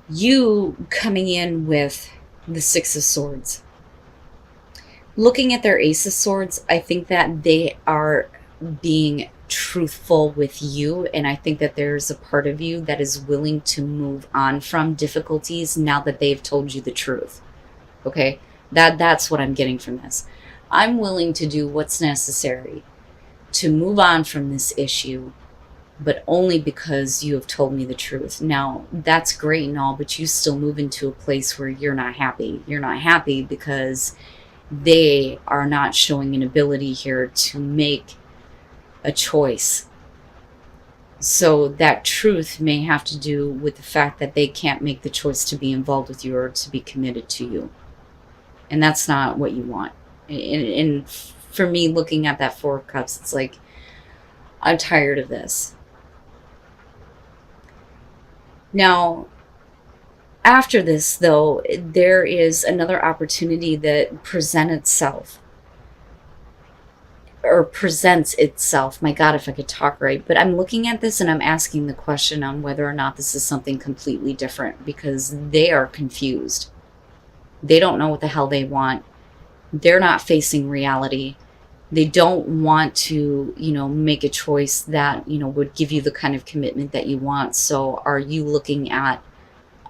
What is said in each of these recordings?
You coming in with the Six of Swords. Looking at their Ace of Swords, I think that they are being truthful with you, and I think that there's a part of you that is willing to move on from difficulties now that they've told you the truth. Okay? That's what I'm getting from this. I'm willing to do what's necessary to move on from this issue, but only because you have told me the truth. Now, that's great and all, but you still move into a place where you're not happy. You're not happy because they are not showing an ability here to make a choice. So that truth may have to do with the fact that they can't make the choice to be involved with you or to be committed to you. And that's not what you want. And for me, looking at that Four of Cups, it's like, I'm tired of this. Now, after this, though, there is another opportunity that presents itself. My God, if I could talk right. But I'm looking at this and I'm asking the question on whether or not this is something completely different, because they are confused. They don't know what the hell they want. They're not facing reality. They don't want to, make a choice that, would give you the kind of commitment that you want. So are you looking at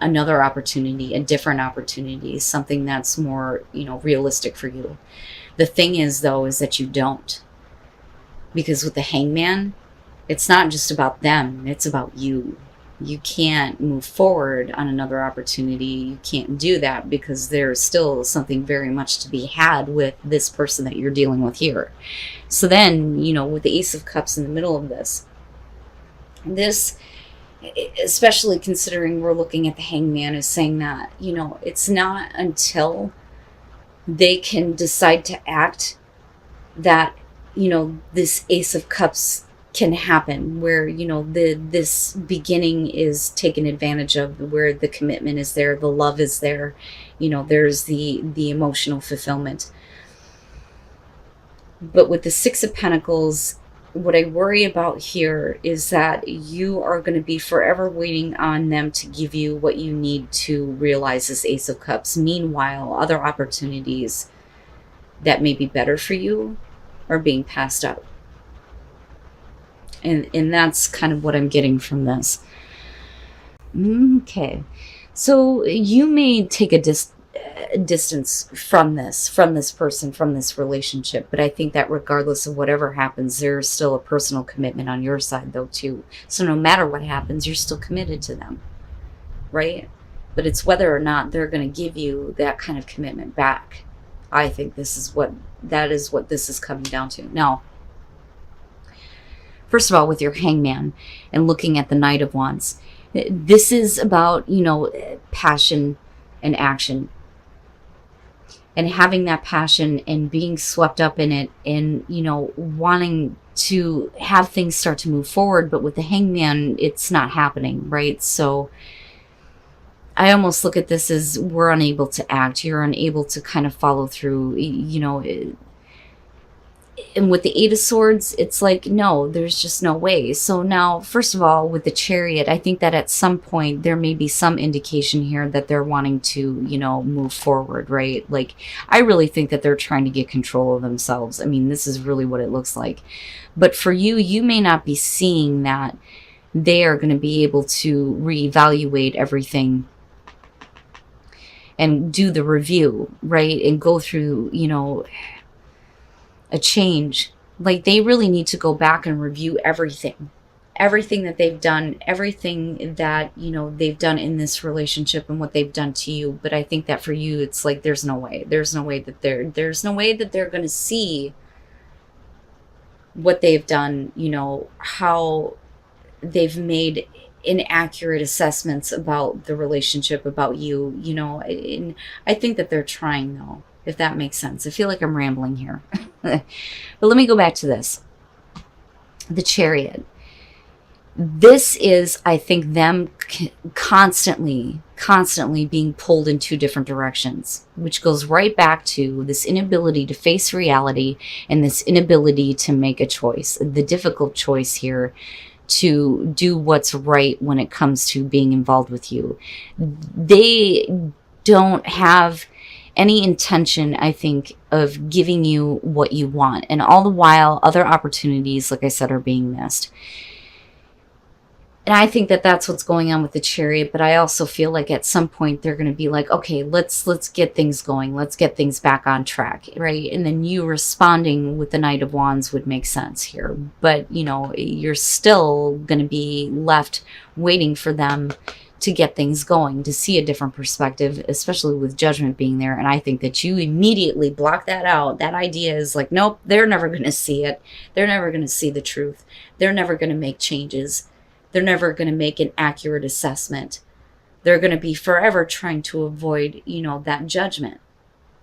another opportunity, a different opportunity, something that's more, realistic for you? The thing is, though, is that you don't. Because with the Hangman, it's not just about them, it's about you. You can't move forward on another opportunity. You can't do that because there's still something very much to be had with this person that you're dealing with here. So then, with the Ace of Cups in the middle of this, especially considering we're looking at the Hangman, is saying that, it's not until they can decide to act that, this Ace of Cups can happen, where this beginning is taken advantage of, where the commitment is there, the love is there, there's the emotional fulfillment. But with the Six of Pentacles, what I worry about here is that you are going to be forever waiting on them to give you what you need to realize this Ace of Cups. Meanwhile, other opportunities that may be better for you are being passed up. And that's kind of what I'm getting from this. Okay. So you may take a distance from this person, from this relationship. But I think that regardless of whatever happens, there's still a personal commitment on your side, though, too. So no matter what happens, you're still committed to them, right? But it's whether or not they're going to give you that kind of commitment back. I think that is what this is coming down to. Now, first of all, with your Hangman and looking at the Knight of Wands, this is about, passion and action. And having that passion and being swept up in it and, wanting to have things start to move forward. But with the Hangman, it's not happening, right? So I almost look at this as we're unable to act. You're unable to kind of follow through, and with the Eight of Swords, it's like, no, there's just no way. So now, first of all, with the Chariot, I think that at some point there may be some indication here that they're wanting to, move forward, right? Like, I really think that they're trying to get control of themselves. I mean, this is really what it looks like. But for you, you may not be seeing that they are going to be able to reevaluate everything and do the review, right? And go through, a change. Like, they really need to go back and review everything that they've done, everything that, they've done in this relationship and what they've done to you. But I think that for you, it's like, there's no way that they're going to see what they've done, how they've made inaccurate assessments about the relationship, about you, and I think that they're trying, though, if that makes sense. I feel like I'm rambling here. But let me go back to this. The Chariot. This is, I think, them constantly being pulled in two different directions, which goes right back to this inability to face reality and this inability to make a choice. The difficult choice here to do what's right when it comes to being involved with you. They don't have any intention, I think, of giving you what you want. And all the while, other opportunities, like I said, are being missed. And I think that that's what's going on with the Chariot, but I also feel like at some point they're going to be like, okay, let's get things going. Let's get things back on track, right? And then you responding with the Knight of Wands would make sense here. But, you know, you're still going to be left waiting for them to get things going, to see a different perspective, especially with Judgment being there. And I think that you immediately block that out. That idea is like, nope, they're never going to see it. They're never going to see the truth. They're never going to make changes. They're never going to make an accurate assessment. They're going to be forever trying to avoid, you know, that judgment,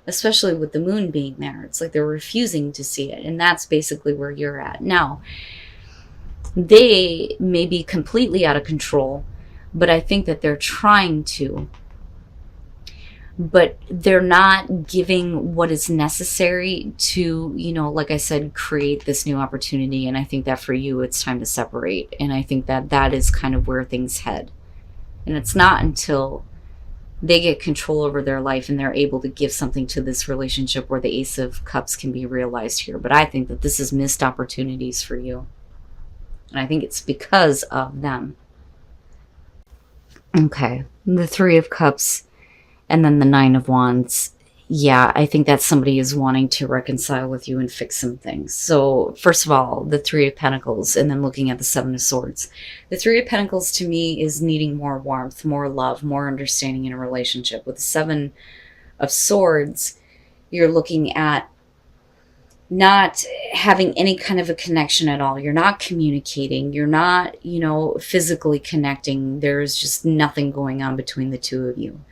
especially with the moon being there. It's like they're refusing to see it. And that's basically where you're at. Now, they may be completely out of control, but I think that they're trying to. But they're not giving what is necessary to, you know, like I said, create this new opportunity. And I think that for you, it's time to separate. And I think that that is kind of where things head. And it's not until they get control over their life and they're able to give something to this relationship where the Ace of Cups can be realized here. But I think that this is missed opportunities for you. And I think it's because of them. Okay, the Three of Cups. And then the Nine of Wands. Yeah, I think that somebody is wanting to reconcile with you and fix some things. So first of all, the Three of Pentacles, and then looking at the Seven of Swords. The Three of Pentacles to me is needing more warmth, more love, more understanding in a relationship. With the Seven of Swords, you're looking at not having any kind of a connection at all. You're not communicating. You're not, you know, physically connecting. There's just nothing going on between the two of you.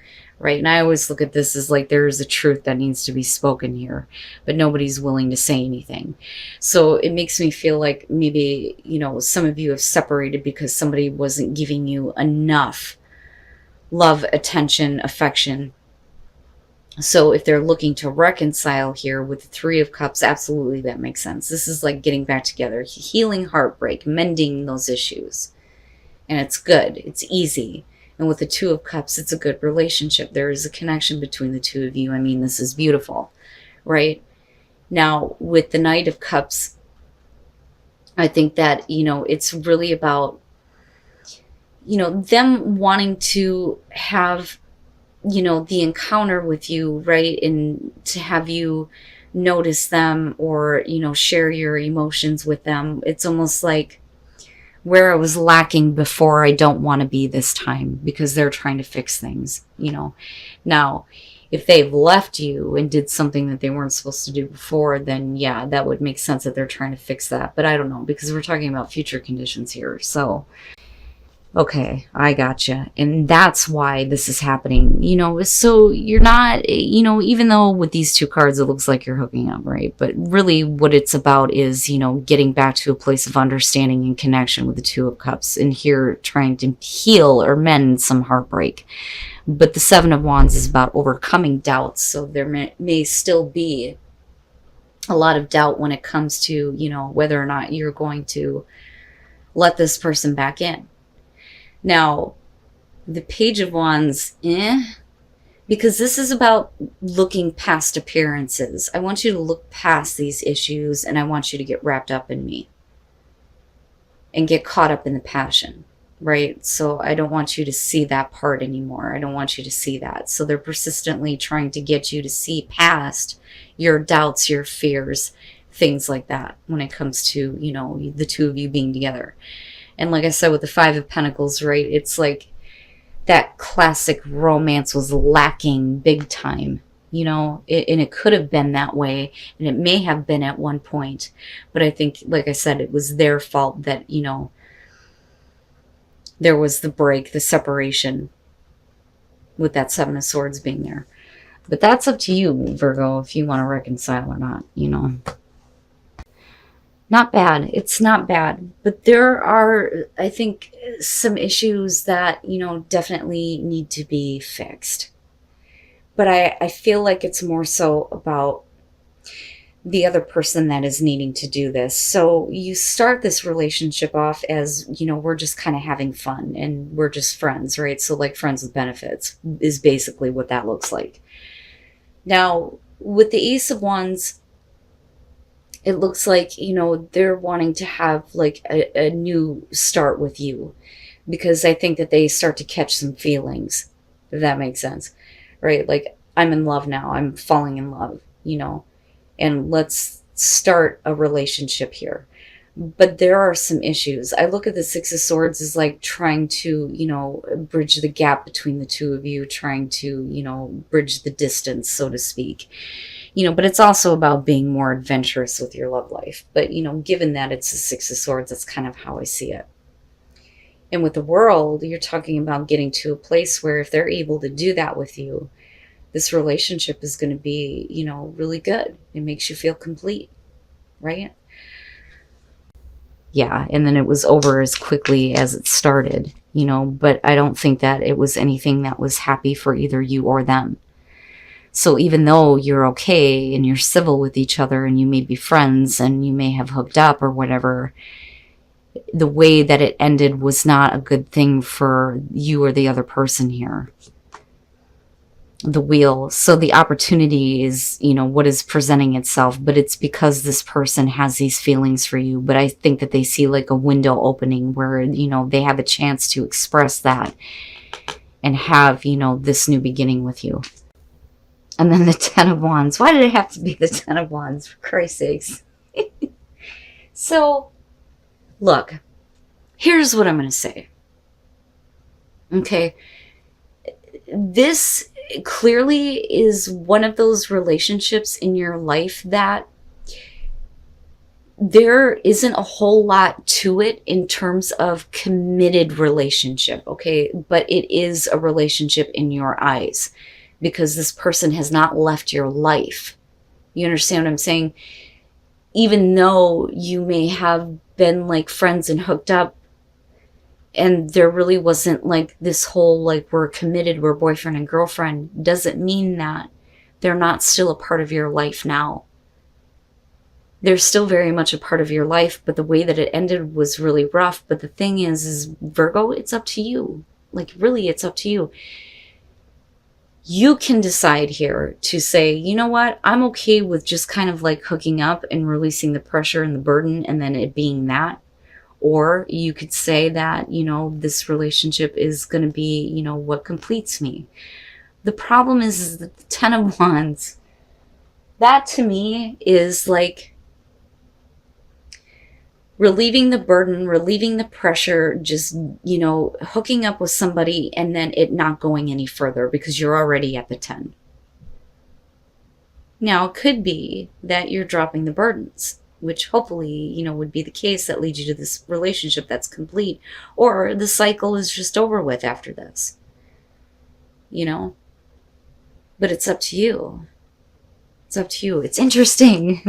Right? And I always look at this as like there is a truth that needs to be spoken here, but nobody's willing to say anything. So it makes me feel like maybe, you know, some of you have separated because somebody wasn't giving you enough love, attention, affection. So if they're looking to reconcile here with the Three of Cups, absolutely that makes sense. This is like getting back together, healing heartbreak, mending those issues. And it's good. It's easy. And with the Two of Cups, it's a good relationship. There is a connection between the two of you. I mean, this is beautiful, right? Now, with the Knight of Cups, I think that, you know, it's really about, you know, them wanting to have, you know, the encounter with you, right? And to have you notice them or, you know, share your emotions with them. It's almost like where I was lacking before, I don't want to be this time, because they're trying to fix things, you know. Now, if they've left you and did something that they weren't supposed to do before, then yeah, that would make sense that they're trying to fix that. But I don't know, because we're talking about future conditions here. So, okay, I gotcha. And that's why this is happening, you know. So you're not, you know, even though with these two cards it looks like you're hooking up, right? But really what it's about is, you know, getting back to a place of understanding and connection with the Two of Cups, and here trying to heal or mend some heartbreak. But the Seven of Wands is about overcoming doubts. So there may still be a lot of doubt when it comes to, you know, whether or not you're going to let this person back in. Now, the Page of Wands, because this is about looking past appearances. I want you to look past these issues, and I want you to get wrapped up in me and get caught up in the passion, right? So I don't want you to see that part anymore. I don't want you to see that. So they're persistently trying to get you to see past your doubts, your fears, things like that when it comes to, you know, the two of you being together. And like I said, with the Five of Pentacles, right, it's like that classic romance was lacking big time, you know, and it could have been that way, and it may have been at one point. But I think, like I said, it was their fault that, you know, there was the break, the separation with that Seven of Swords being there. But that's up to you, Virgo, if you want to reconcile or not, you know. Not bad. It's not bad. But there are, I think, some issues that, you know, definitely need to be fixed. But I feel like it's more so about the other person that is needing to do this. So you start this relationship off as, we're just kind of having fun and we're just friends, right? So like friends with benefits is basically what that looks like. Now, with the Ace of Wands, it looks like, they're wanting to have like a new start with you, because I think that they start to catch some feelings, if that makes sense, right? Like, I'm in love now. I'm falling in love, and let's start a relationship here. But there are some issues. I look at the Six of Swords as like trying to, bridge the gap between the two of you, trying to, bridge the distance, so to speak. But it's also about being more adventurous with your love life. But, given that it's the Six of Swords, that's kind of how I see it. And with the World, you're talking about getting to a place where if they're able to do that with you, this relationship is going to be, really good. It makes you feel complete, right? Yeah, and then it was over as quickly as it started, but I don't think that it was anything that was happy for either you or them. So even though you're okay and you're civil with each other and you may be friends and you may have hooked up or whatever, the way that it ended was not a good thing for you or the other person here. The Wheel. So the opportunity is, what is presenting itself, but it's because this person has these feelings for you. But I think that they see like a window opening where, they have a chance to express that and have, this new beginning with you. And then the Ten of Wands. Why did it have to be the Ten of Wands, for Christ's sakes? So, look, here's what I'm going to say. Okay. This clearly is one of those relationships in your life that there isn't a whole lot to it in terms of committed relationship, okay? But it is a relationship in your eyes because this person has not left your life. You understand what I'm saying? Even though you may have been like friends and hooked up, and there really wasn't like this whole like we're committed, we're boyfriend and girlfriend, doesn't mean that they're not still a part of your life now. They're still very much a part of your life, but the way that it ended was really rough. But the thing is Virgo, it's up to you. Like, really, it's up to you. You can decide here to say, you know what, I'm okay with just kind of like hooking up and releasing the pressure and the burden and then it being that. Or you could say that, this relationship is going to be, what completes me. The problem is that the Ten of Wands, that to me is like relieving the burden, relieving the pressure, just, hooking up with somebody and then it not going any further because you're already at the 10. Now, it could be that you're dropping the burdens, which hopefully, would be the case that leads you to this relationship that's complete. Or the cycle is just over with after this. But it's up to you. It's up to you. It's interesting.